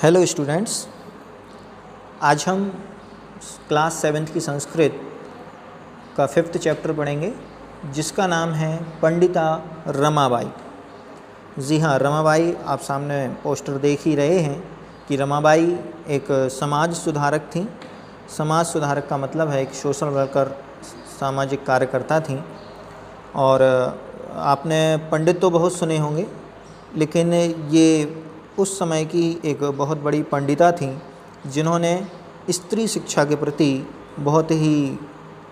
Hello students, आज हम class 7th की संस्कृत का 5th चैप्टर पढ़ेंगे जिसका नाम है पंडिता रमाबाई। जी हाँ, रमाबाई आप सामने पोस्टर देख ही रहे हैं कि रमाबाई एक समाज सुधारक थी। समाज सुधारक का मतलब है एक सोशल वर्कर, सामाजिक कार्यकर्ता थी। और आपने पंडित तो बहुत सुने होंगे, लेकिन ये उस समय की एक बहुत बड़ी पंडिता थी जिन्होंने स्त्री शिक्षा के प्रति बहुत ही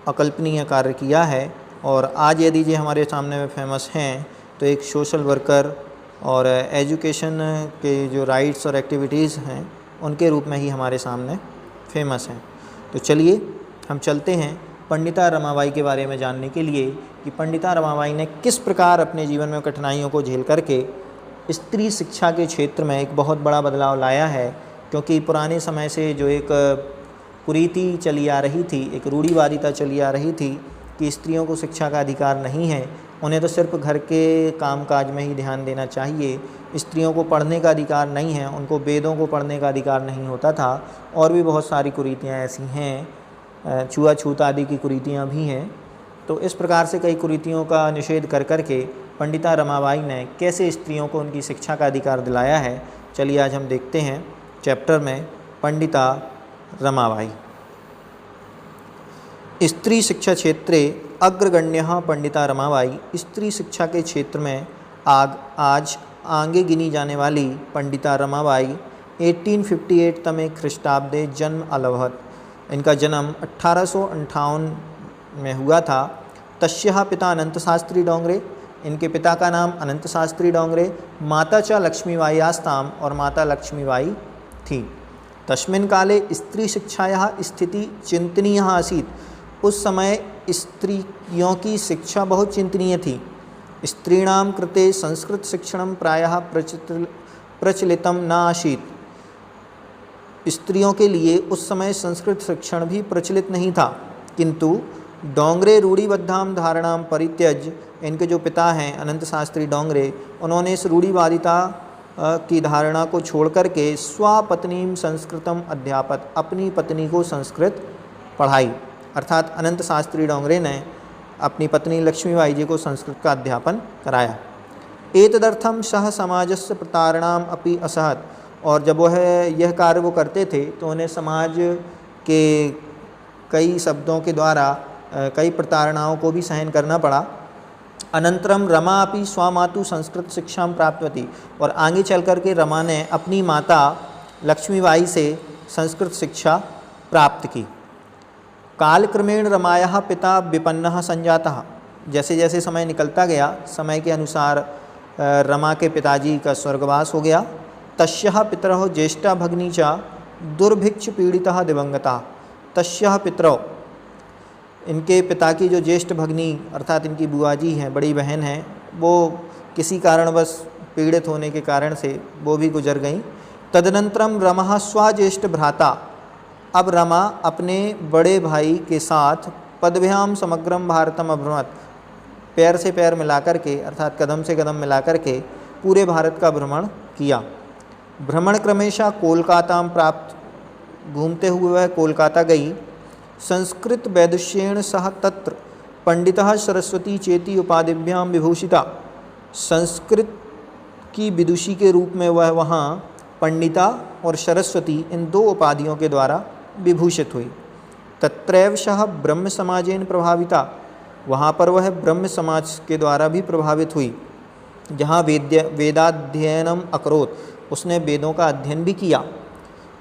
अकल्पनीय कार्य किया है। और आज यदि ये हमारे सामने में फेमस हैं तो एक सोशल वर्कर और एजुकेशन के जो राइट्स और एक्टिविटीज़ हैं उनके रूप में ही हमारे सामने फेमस हैं। तो चलिए हम चलते हैं पंडिता रमाबाई के बारे में जानने के लिए कि पंडिता रमाबाई ने किस प्रकार अपने जीवन में कठिनाइयों को झेल करके स्त्री शिक्षा के क्षेत्र में एक बहुत बड़ा बदलाव लाया है। क्योंकि पुराने समय से जो एक कुरीति चली आ रही थी, एक रूढ़िवादिता चली आ रही थी कि स्त्रियों को शिक्षा का अधिकार नहीं है, उन्हें तो सिर्फ घर के कामकाज में ही ध्यान देना चाहिए, स्त्रियों को पढ़ने का अधिकार नहीं है, उनको वेदों को पढ़ने का अधिकार नहीं होता था। और भी बहुत सारी कुरीतियाँ ऐसी हैं, छुआछूत आदि की कुरीतियाँ भी हैं। तो इस प्रकार से कई कुरीतियों का निषेध कर करके पंडिता रमाबाई ने कैसे स्त्रियों को उनकी शिक्षा का अधिकार दिलाया है, चलिए आज हम देखते हैं चैप्टर में पंडिता रमाबाई। स्त्री शिक्षा क्षेत्रे अग्रगण्यः पंडिता रमाबाई। स्त्री शिक्षा के क्षेत्र में आज आगे गिनी जाने वाली पंडिता रमाबाई 1858 तमे ख्रीष्टाब्दे जन्म अलभत। इनका जन्म 1858 में हुआ था। तस्याः पिता अनंत शास्त्री डोंगरे, इनके पिता का नाम अनंत शास्त्री डोंगरे, माता च लक्ष्मीबाई आस्ताम और माता लक्ष्मीबाई थी। तस्मिन् काले स्त्री शिक्षायाः स्थिति चिंतनीय आसीत्। उस समय स्त्रियों की शिक्षा बहुत चिंतनीय थी। स्त्रीणां कृते संस्कृत शिक्षणं प्रायः प्रचलितं न आसीत्। स्त्रियों के लिए उस समय संस्कृत शिक्षण भी प्रचलित नहीं था। किंतु डोंगरे रूढ़िबद्धां धारणां परित्यज्य, इनके जो पिता हैं अनंत शास्त्री डोंगरे, उन्होंने इस रूढ़िवादिता की धारणा को छोड़ करके स्वपत्नीं संस्कृतम अध्यापत, अपनी पत्नी को संस्कृत पढ़ाई। अर्थात अनंत शास्त्री डोंगरे ने अपनी पत्नी लक्ष्मीबाई जी को संस्कृत का अध्यापन कराया। एतदर्थम सह समाजस्य प्रतारणाम अपि असहत। और जब वह यह कार्य वो करते थे तो उन्हें समाज के कई शब्दों के द्वारा कई प्रताड़नाओं को भी सहन करना पड़ा। अनंतरम रमा अपि स्वामातु संस्कृत शिक्षा प्राप्तवती। और आगे चल कर के रमा ने अपनी माता लक्ष्मीबाई से संस्कृत शिक्षा प्राप्त की। कालक्रमेण रमायाः पिता विपन्नः संजातः। जैसे जैसे समय निकलता गया, समय के अनुसार रमा के पिताजी का स्वर्गवास हो गया। तस्याः पितरः ज्येष्ठा भगिनी च दुर्भिक्ष पीड़ितः दिवंगता। तस्याः पितरौ, इनके पिता की जो ज्येष्ठ भगिनी अर्थात इनकी बुआ जी हैं, बड़ी बहन हैं, वो किसी कारणवश पीड़ित होने के कारण से वो भी गुजर गईं। तदनंतरम रमा स्वज्येष्ठ भ्राता। अब रमा अपने बड़े भाई के साथ पदभ्याम समग्रम भारतम अभ्रमत, पैर से पैर मिलाकर के अर्थात कदम से कदम मिलाकर के पूरे भारत का भ्रमण किया। भ्रमण क्रमेशः कोलकाता प्राप्त। घूमते हुए वह कोलकाता गई। संस्कृत वैदुष्येण सह तत्र पंडितः सरस्वती चेति उपाधिभ्याम विभूषिता। संस्कृत की विदुषी के रूप में वह वहाँ पंडिता और सरस्वती इन दो उपाधियों के द्वारा विभूषित हुई। तत्रैव सह ब्रह्म समाजेन प्रभाविता। वहाँ पर वह ब्रह्म समाज के द्वारा भी प्रभावित हुई, जहाँ वेदाध्ययनम अकरोत्, उसने वेदों का अध्ययन भी किया।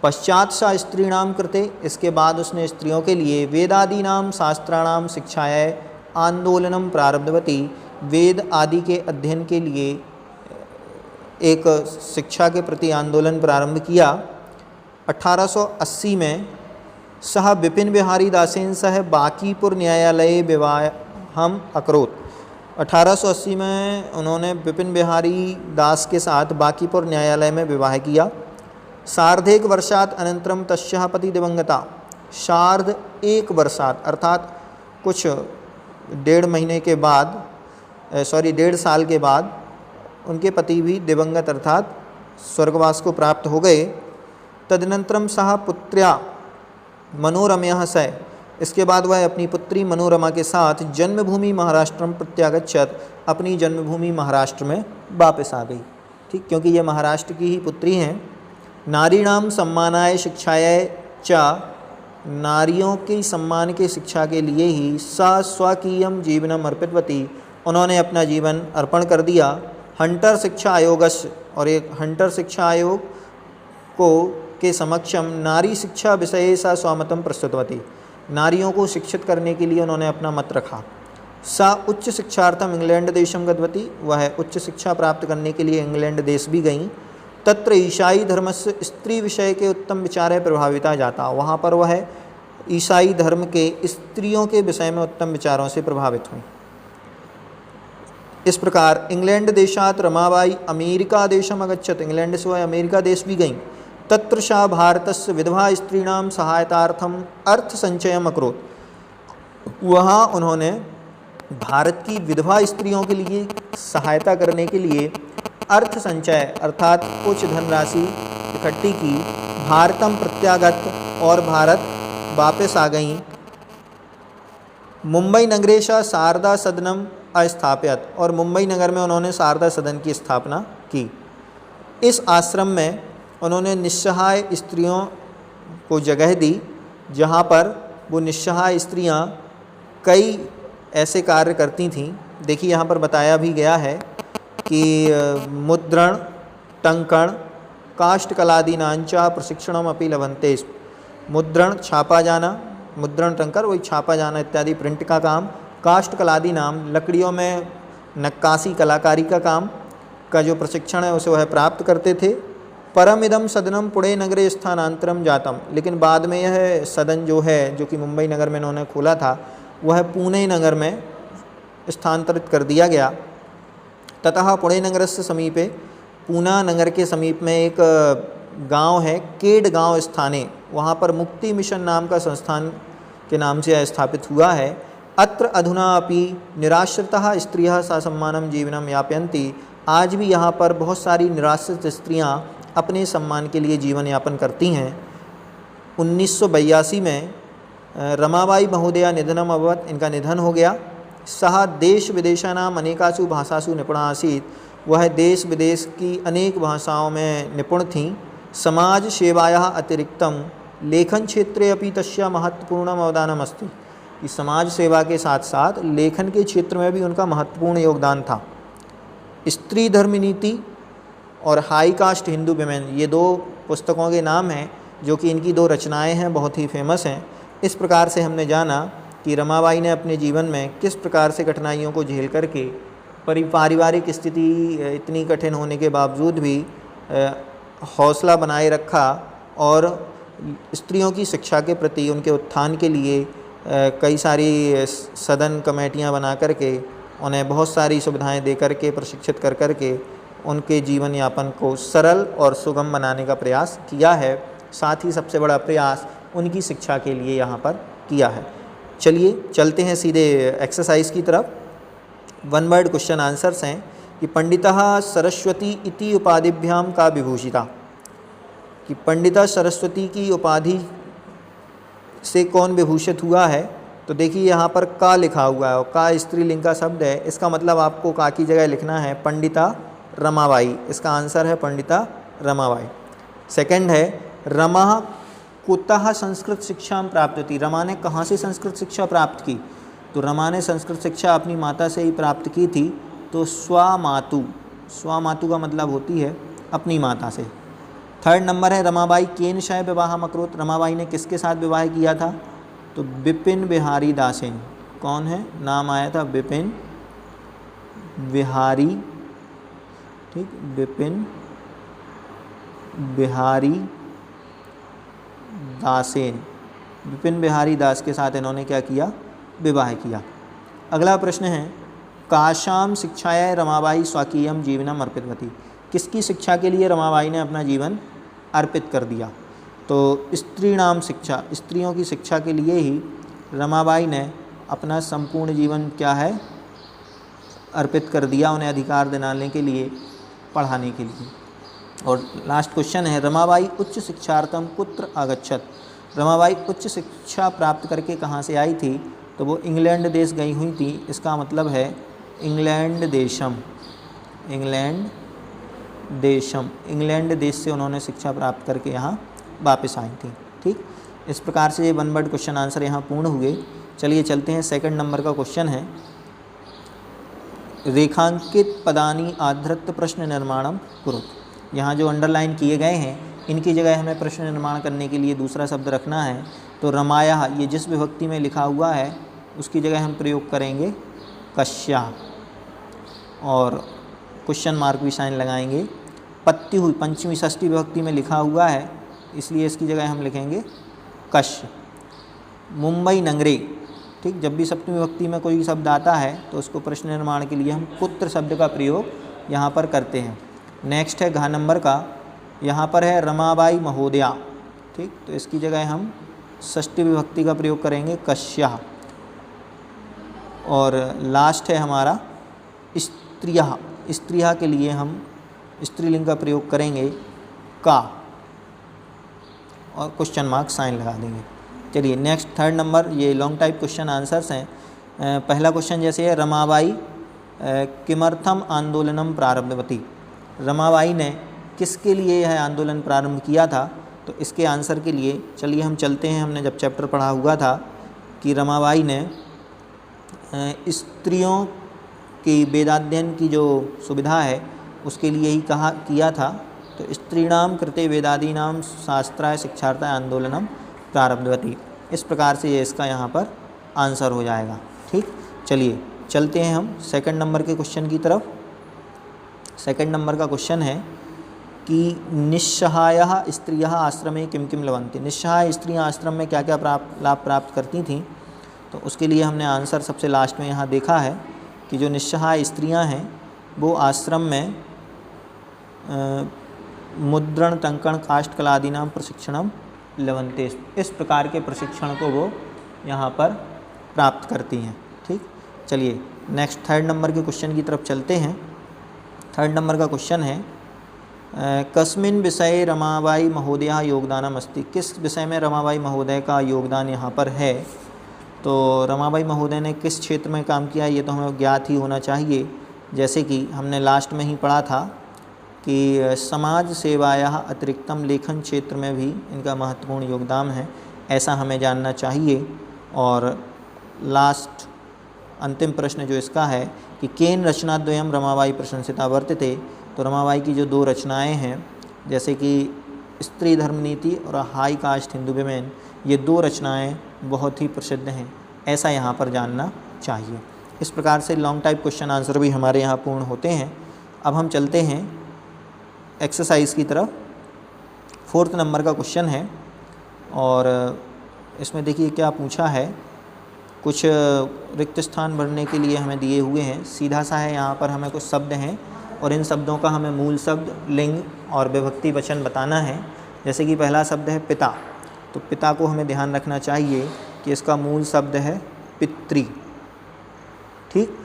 पश्चात सा स्त्रीणाम कृते, इसके बाद उसने स्त्रियों के लिए वेदादीनाम शास्त्राणाम शिक्षायै आंदोलनम प्रारब्धवती। वेद आदि के अध्ययन के लिए एक शिक्षा के प्रति आंदोलन प्रारंभ किया। 1880 में सह विपिन बिहारी दासेन सह बांकीपुर न्यायालय विवाहम अकरोत्। 1880 में उन्होंने विपिन बिहारी दास के साथ बांकीपुर न्यायालय में विवाह किया। सार्धेक वर्षात अनंतरम तस्याः पति दिवंगता। सार्ध एक वर्षात अर्थात कुछ 1.5 साल के बाद उनके पति भी दिवंगत अर्थात स्वर्गवास को प्राप्त हो गए। तदनंतरम सह पुत्र्या मनोरम्या स, इसके बाद वह अपनी पुत्री मनोरमा के साथ जन्मभूमि महाराष्ट्रम प्रत्यागच्छत, अपनी जन्मभूमि महाराष्ट्र में वापस आ गई। ठीक, क्योंकि ये महाराष्ट्र की ही पुत्री हैं। नारीणाम सम्मानाय शिक्षाय च, नारियों की सम्मान के शिक्षा के लिए ही सा स्वकीयम जीवनम अर्पितवती, उन्होंने अपना जीवन अर्पण कर दिया। हंटर शिक्षा आयोगस्य, और एक हंटर शिक्षा आयोग को के समक्षम नारी शिक्षा विषय सा स्वमतम प्रस्तुतवती, नारियों को शिक्षित करने के लिए उन्होंने अपना मत रखा। सा उच्च शिक्षार्थम इंग्लैंड देशम गतवती, वह उच्च शिक्षा प्राप्त करने के लिए इंग्लैंड देश भी गईं। तत्र ईसाई धर्म से स्त्री विषय के उत्तम विचार प्रभाविता जाता, वहाँ पर वह ईसाई धर्म के स्त्रियों के विषय में उत्तम विचारों से प्रभावित हुई। इस प्रकार इंग्लैंड देशात रमाबाई अमेरिका देशम अगच्छत, इंग्लैंड से वह अमेरिका देश भी गईं। तत्र सा भारतस्य विधवा स्त्रीणाम सहायतार्थम अर्थ संचयम अकरोत्, वहाँ उन्होंने भारत की विधवा स्त्रियों के लिए सहायता करने के लिए अर्थ संचय अर्थात कुछ धनराशि इकट्ठी की। भारतम प्रत्यागत, और भारत वापस आ गईं। मुंबई नगरेशा शारदा सदनम अस्थाप्यत, और मुंबई नगर में उन्होंने शारदा सदन की स्थापना की। इस आश्रम में उन्होंने निस्सहाय स्त्रियों को जगह दी, जहाँ पर वो निस्सहाय स्त्रियाँ कई ऐसे कार्य करती थीं। देखिए यहाँ पर बताया भी गया है कि मुद्रण, टंकण, काष्ठकलादीनांचा प्रशिक्षणम अपि लभन्ते। मुद्रण छापा जाना, मुद्रण टंकर वही छापा जाना इत्यादि प्रिंट का काम, काष्ठकलादि नाम लकड़ियों में नक्काशी कलाकारी का काम का जो प्रशिक्षण है उसे वह प्राप्त करते थे। परम इदम सदनम पुणे नगरे स्थानांतरम जातम, लेकिन बाद में यह सदन जो है जो कि मुंबई नगर में उन्होंने खोला था वह पुणे नगर में स्थानांतरित कर दिया गया। ततः पुणे नगर से समीपे, पूना नगर के समीप में एक गांव है केड गांव स्थाने, वहाँ पर मुक्ति मिशन नाम का संस्थान के नाम से स्थापित हुआ है। अत्र अधुना अपि निराश्रितः स्त्रियः ससम्मानं जीवनं यापयन्ति, आज भी यहाँ पर बहुत सारी निराश्रित स्त्रियाँ अपने सम्मान के लिए जीवन यापन करती हैं। 1982 में रमाबाई महोदया निधनम अभवत्, इनका निधन हो गया। सह देश विदेशानाम अनेकासु भाषासु निपुणा आसीत्, वह देश विदेश की अनेक भाषाओं में निपुण थीं। समाज सेवायाः अतिरिक्तम लेखन क्षेत्रे अपि तस्या महत्वपूर्णम अवदानम अस्ति, कि समाज सेवा के साथ साथ लेखन के क्षेत्र में भी उनका महत्वपूर्ण योगदान था। स्त्री धर्म नीति और हाई कास्ट हिंदू विमेन, ये दो पुस्तकों के नाम हैं जो कि इनकी दो रचनाएं हैं, बहुत ही फेमस हैं। इस प्रकार से हमने जाना कि रमाबाई ने अपने जीवन में किस प्रकार से कठिनाइयों को झेल करके पारिवारिक स्थिति इतनी कठिन होने के बावजूद भी हौसला बनाए रखा और स्त्रियों की शिक्षा के प्रति उनके उत्थान के लिए कई सारी सदन कमेटियां बना करके उन्हें बहुत सारी सुविधाएं दे करके प्रशिक्षित कर करके उनके जीवन यापन को सरल और सुगम बनाने का प्रयास किया है। साथ ही सबसे बड़ा प्रयास उनकी शिक्षा के लिए यहाँ पर किया है। चलिए चलते हैं सीधे एक्सरसाइज की तरफ। वन वर्ड क्वेश्चन आंसर्स हैं कि पंडितः सरस्वती इति उपाधिभ्याम का विभूषिता, कि पंडिता सरस्वती की उपाधि से कौन विभूषित हुआ है। तो देखिए यहाँ पर का लिखा हुआ है और का स्त्रीलिंग का शब्द है, इसका मतलब आपको का की जगह लिखना है पंडिता रमाबाई। इसका आंसर है पंडिता रमाबाई। सेकंड है रमा कुतः संस्कृत शिक्षा प्राप्त होती, रमा ने कहाँ से संस्कृत शिक्षा प्राप्त की। तो रमा ने संस्कृत शिक्षा अपनी माता से ही प्राप्त की थी। तो स्वामातु, स्वामातु का मतलब होती है अपनी माता से। थर्ड नंबर है रमाबाई केन शय विवाह अकरोत्, रमाबाई ने किसके साथ विवाह किया था। तो बिपिन बिहारी दासेन, कौन है, नाम आया था बिपिन बिहारी, ठीक, बिपिन बिहारी दासेन, विपिन बिहारी दास के साथ इन्होंने क्या किया, विवाह किया। अगला प्रश्न है काशाम शिक्षाया रमाबाई स्वकीयम जीवनम अर्पितवती, किसकी शिक्षा के लिए रमाबाई ने अपना जीवन अर्पित कर दिया। तो स्त्रीणाम शिक्षा, स्त्रियों की शिक्षा के लिए ही रमाबाई ने अपना संपूर्ण जीवन क्या है अर्पित कर दिया, उन्हें अधिकार दिलाने के लिए, पढ़ाने के लिए। और लास्ट क्वेश्चन है, रमाबाई उच्च शिक्षार्थम कुत्र आगच्छत। रमाबाई उच्च शिक्षा प्राप्त करके कहाँ से आई थी? तो वो इंग्लैंड देश गई हुई थी। इसका मतलब है England Desam, England Desam, England देश से उन्होंने शिक्षा प्राप्त करके यहाँ वापस आई थी। ठीक, इस प्रकार से ये वन वर्ड क्वेश्चन आंसर यहाँ पूर्ण हुए। चलिए चलते हैं, सेकंड नंबर का क्वेश्चन है, रेखांकित पदानी आधृत प्रश्न निर्माणम कुरुत। यहाँ जो अंडरलाइन किए गए हैं इनकी जगह हमें प्रश्न निर्माण करने के लिए दूसरा शब्द रखना है। तो रमाया, ये जिस विभक्ति में लिखा हुआ है उसकी जगह हम प्रयोग करेंगे कश्या, और क्वेश्चन मार्क भी साइन लगाएंगे। पत्ती हुई, पंचमी षष्ठी विभक्ति में लिखा हुआ है इसलिए इसकी जगह हम लिखेंगे कश। मुंबई नगरे, ठीक, जब भी सप्तमी विभक्ति में कोई शब्द आता है तो उसको प्रश्न निर्माण के लिए हम पुत्र शब्द का प्रयोग यहाँ पर करते हैं। नेक्स्ट है घ नंबर का, यहाँ पर है रमाबाई महोदया। ठीक, तो इसकी जगह हम षष्ठी विभक्ति का प्रयोग करेंगे कश्या। और लास्ट है हमारा स्त्रियः। स्त्रियः के लिए हम स्त्रीलिंग का प्रयोग करेंगे का, और क्वेश्चन मार्क साइन लगा देंगे। चलिए नेक्स्ट थर्ड नंबर, ये लॉन्ग टाइप क्वेश्चन आंसर्स हैं। पहला क्वेश्चन जैसे है, रमाबाई किमर्थम आंदोलनम प्रारब्धवती। रमाबाई ने किसके लिए यह आंदोलन प्रारंभ किया था? तो इसके आंसर के लिए चलिए हम चलते हैं, हमने जब चैप्टर पढ़ा हुआ था कि रमाबाई ने स्त्रियों की वेदाध्ययन की जो सुविधा है उसके लिए ही किया था। तो स्त्रीणाम कृते वेदादीनाम शास्त्राय शिक्षार्थाय आंदोलनम प्रारब्धवती। इस प्रकार से ये इसका यहाँ पर आंसर हो जाएगा। ठीक, चलिए चलते हैं हम सेकंड नंबर के क्वेश्चन की तरफ। सेकंड नंबर का क्वेश्चन है कि निस्सहायः स्त्रियः आश्रमे किम किम लभन्ते। निस्सहाय स्त्रियाँ आश्रम में क्या क्या लाभ प्राप्त करती थीं? तो उसके लिए हमने आंसर सबसे लास्ट में यहाँ देखा है कि जो निस्सहाय स्त्रियाँ हैं वो आश्रम में मुद्रण, टंकण, काष्ठ कला आदि नाम प्रशिक्षणम लभन्ते। इस प्रकार के प्रशिक्षण को वो यहाँ पर प्राप्त करती हैं। ठीक, चलिए नेक्स्ट थर्ड नंबर के क्वेश्चन की तरफ चलते हैं। थर्ड नंबर का क्वेश्चन है, कस्मिन् विषये रमाबाई महोदया योगदानम अस्ति। किस विषय में रमाबाई महोदय का योगदान यहाँ पर है? तो रमाबाई महोदय ने किस क्षेत्र में काम किया ये तो हमें ज्ञात ही होना चाहिए। जैसे कि हमने लास्ट में ही पढ़ा था कि समाज सेवायाः अतिरिक्तम लेखन क्षेत्र में भी इनका महत्वपूर्ण योगदान है, ऐसा हमें जानना चाहिए। और लास्ट अंतिम प्रश्न जो इसका है कि केन रचनाद्वयम रमाबाई प्रशंसिता वर्तते। तो रमाबाई की जो दो रचनाएं हैं जैसे कि स्त्री धर्म नीति और हाई कास्ट हिंदू विमेन, ये दो रचनाएं बहुत ही प्रसिद्ध हैं, ऐसा यहाँ पर जानना चाहिए। इस प्रकार से लॉन्ग टाइप क्वेश्चन आंसर भी हमारे यहाँ पूर्ण होते हैं। अब हम चलते हैं एक्सरसाइज की तरफ। फोर्थ नंबर का क्वेश्चन है और इसमें देखिए क्या पूछा है। कुछ रिक्त स्थान भरने के लिए हमें दिए हुए हैं, सीधा सा है। यहाँ पर हमें कुछ शब्द हैं और इन शब्दों का हमें मूल शब्द, लिंग और विभक्ति वचन बताना है। जैसे कि पहला शब्द है पिता, तो पिता को हमें ध्यान रखना चाहिए कि इसका मूल शब्द है पितृ। ठीक,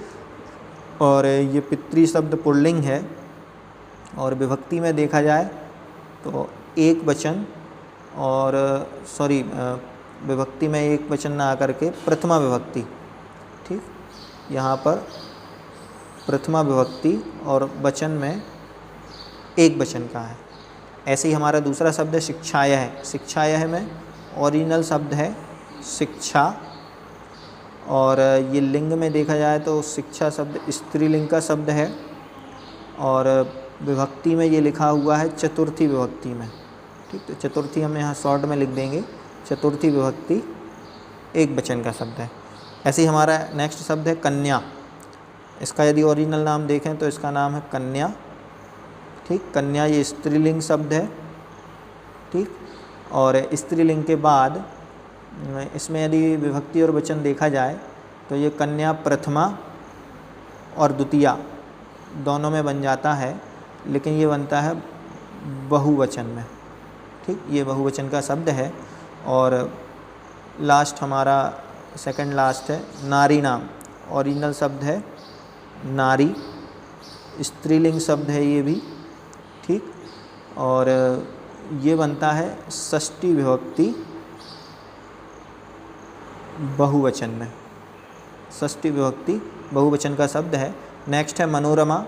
और ये पितृ शब्द पुल्लिंग है। और विभक्ति में देखा जाए तो एक वचन, और विभक्ति में एक वचन ना आकर के प्रथमा विभक्ति। ठीक, यहाँ पर प्रथमा विभक्ति और वचन में एक वचन का है। ऐसे ही हमारा दूसरा शब्द है शिक्षाय है। शिक्षाय में ओरिजिनल शब्द है शिक्षा, और ये लिंग में देखा जाए तो शिक्षा शब्द स्त्रीलिंग का शब्द है, और विभक्ति में ये लिखा हुआ है चतुर्थी विभक्ति में। ठीक, तो चतुर्थी हम यहाँ शॉर्ट में लिख देंगे, चतुर्थी विभक्ति एक वचन का शब्द है। ऐसे ही हमारा नेक्स्ट शब्द है कन्या। इसका यदि ओरिजिनल नाम देखें तो इसका नाम है कन्या। ठीक, कन्या ये स्त्रीलिंग शब्द है। ठीक, और स्त्रीलिंग के बाद इसमें यदि विभक्ति और वचन देखा जाए तो ये कन्या प्रथमा और द्वितीया दोनों में बन जाता है, लेकिन ये बनता है बहुवचन में। ठीक, ये बहुवचन का शब्द है। और लास्ट हमारा सेकंड लास्ट है नारी नाम। ओरिजिनल शब्द है नारी, स्त्रीलिंग शब्द है ये भी। ठीक, और ये बनता है षष्ठी विभक्ति बहुवचन में। षष्ठी विभक्ति बहुवचन का शब्द है। नेक्स्ट है मनोरमा।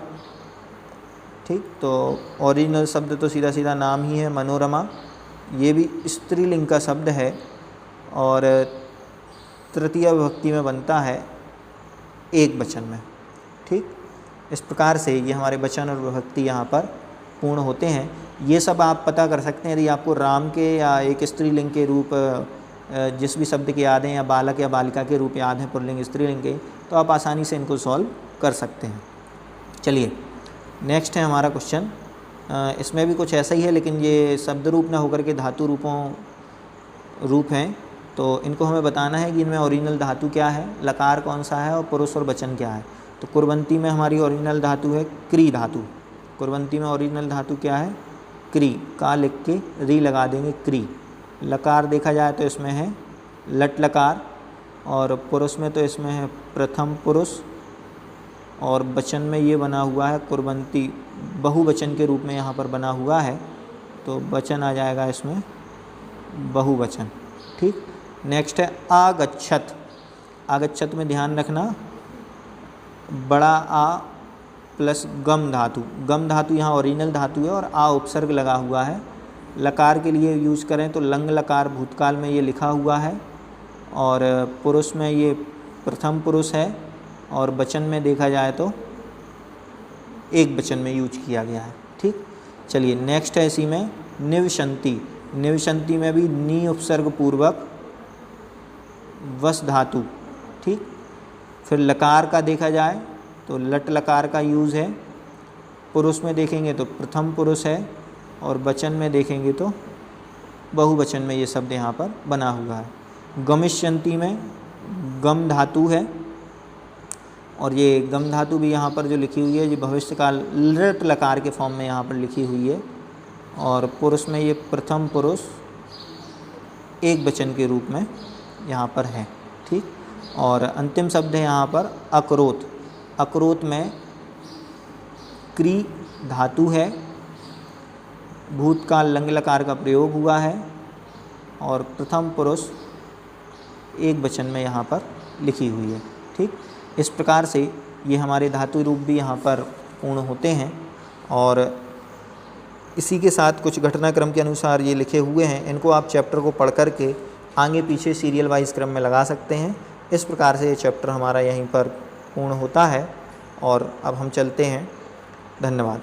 ठीक, तो ओरिजिनल शब्द तो सीधा सीधा नाम ही है मनोरमा। ये भी स्त्रीलिंग का शब्द है और तृतीय विभक्ति में बनता है एक वचन में। ठीक, इस प्रकार से ये हमारे वचन और विभक्ति यहाँ पर पूर्ण होते हैं। ये सब आप पता कर सकते हैं। यदि आपको राम के या एक स्त्रीलिंग के रूप जिस भी शब्द के याद हैं, या बालक या बालिका के रूप याद हैं पुल्लिंग स्त्रीलिंग के, तो आप आसानी से इनको सॉल्व कर सकते हैं। चलिए नेक्स्ट है हमारा क्वेश्चन। इसमें भी कुछ ऐसा ही है, लेकिन ये शब्द रूप ना होकर के धातु रूप हैं। तो इनको हमें बताना है कि इनमें ओरिजिनल धातु क्या है, लकार कौन सा है और पुरुष और वचन क्या है। तो कुर्वंती में हमारी ओरिजिनल धातु है क्री धातु। कुर्वंती में ओरिजिनल धातु क्या है, क्री। का लिख के री लगा देंगे, क्री। लकार देखा जाए तो इसमें है लट लकार, और पुरुष में तो इसमें है प्रथम पुरुष, और वचन में ये बना हुआ है कुर्वंती बहुवचन के रूप में यहाँ पर बना हुआ है, तो वचन आ जाएगा इसमें बहुवचन। ठीक, नेक्स्ट है आगच्छत। आगच्छत में ध्यान रखना बड़ा आ प्लस गम धातु। गम धातु यहाँ ओरिजिनल धातु है और आ उपसर्ग लगा हुआ है। लकार के लिए यूज करें तो लंग लकार भूतकाल में ये लिखा हुआ है, और पुरुष में ये प्रथम पुरुष है, और वचन में देखा जाए तो एक वचन में यूज किया गया है। ठीक, चलिए नेक्स्ट है इसी में निवसंती। निवसंती में भी नी उपसर्ग पूर्वक वस धातु। ठीक, फिर लकार का देखा जाए तो लट लकार का यूज़ है। पुरुष में देखेंगे तो प्रथम पुरुष है, और वचन में देखेंगे तो बहुवचन में ये शब्द यहाँ पर बना हुआ है। गमिष्यन्ति में गम धातु है, और ये गम धातु भी यहाँ पर जो लिखी हुई है ये भविष्य काल लट लकार के फॉर्म में यहाँ पर लिखी हुई है, और पुरुष में ये प्रथम पुरुष एक वचन के रूप में यहाँ पर है। ठीक, और अंतिम शब्द है यहाँ पर अकरोत। अकरोत में क्री धातु है, भूतकाल लंग लकार का प्रयोग हुआ है, और प्रथम पुरुष एक वचन में यहाँ पर लिखी हुई है। ठीक, इस प्रकार से ये हमारे धातु रूप भी यहाँ पर पूर्ण होते हैं, और इसी के साथ कुछ घटनाक्रम के अनुसार ये लिखे हुए हैं। इनको आप चैप्टर को पढ़ कर के आगे पीछे सीरियल वाइज क्रम में लगा सकते हैं। इस प्रकार से ये चैप्टर हमारा यहीं पर पूर्ण होता है, और अब हम चलते हैं। धन्यवाद।